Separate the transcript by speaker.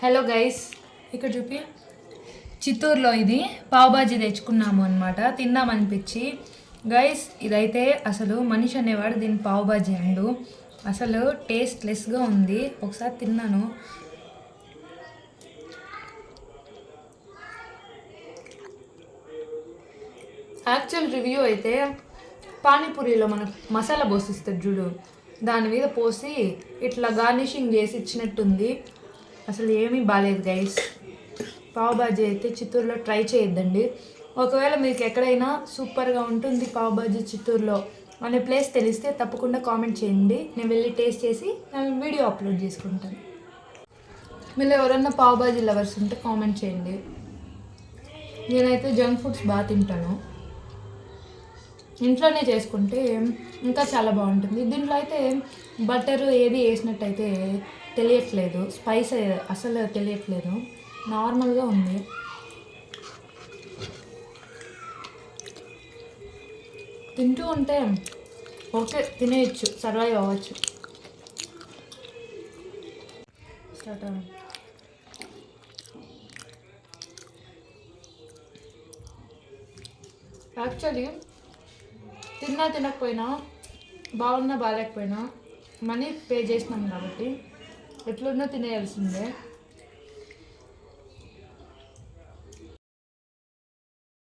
Speaker 1: Hello guys, ఇక్కడ చూపి చిత్తూరులో ఇది పావుబాజీ తెచ్చుకున్నాము అనమాట. తిందామనిపించి గైస్, ఇదైతే అసలు మనిషి అనేవాడు దీన్ని పావుబాజీ అండు. అసలు టేస్ట్లెస్గా ఉంది. ఒకసారి తిన్నాను. యాక్చువల్ రివ్యూ అయితే పానీపూరిలో మనకు మసాలా పోసిస్తారు చూడు, దాని మీద పోసి ఇట్లా గార్నిషింగ్ చేసి ఇచ్చినట్టుంది. అసలు ఏమీ బాగాలేదు గైస్. పావుబాజీ అయితే చిత్తూరులో ట్రై చేయొద్దండి. ఒకవేళ మీకు ఎక్కడైనా సూపర్గా ఉంటుంది పావుబాజీ చిత్తూరులో అనే ప్లేస్ తెలిస్తే తప్పకుండా కామెంట్ చేయండి. నేను వెళ్ళి టేస్ట్ చేసి నేను వీడియో అప్లోడ్ చేసుకుంటాను. మీరు ఎవరన్నా పావుబాజీ లవర్స్ ఉంటే కామెంట్ చేయండి. నేనైతే జంక్ ఫుడ్స్ బాగా తింటాను. ఇంట్లోనే చేసుకుంటే ఇంకా చాలా బాగుంటుంది. దీంట్లో అయితే బటర్ ఏది వేసినట్టయితే తెలియట్లేదు, స్పైస్ అసలు తెలియట్లేదు, నార్మల్గా ఉంది. తింటూ ఉంటే ఓకే, తినేయచ్చు, సర్వైవ్ అవ్వచ్చు. స్టార్ట్. యాక్చువల్లీ తినకపోయినా, బాగున్నా బాగాలేకపోయినా మనీ పే చేసినాం కాబట్టి ఎట్లున్నా తినేయాల్సిందే.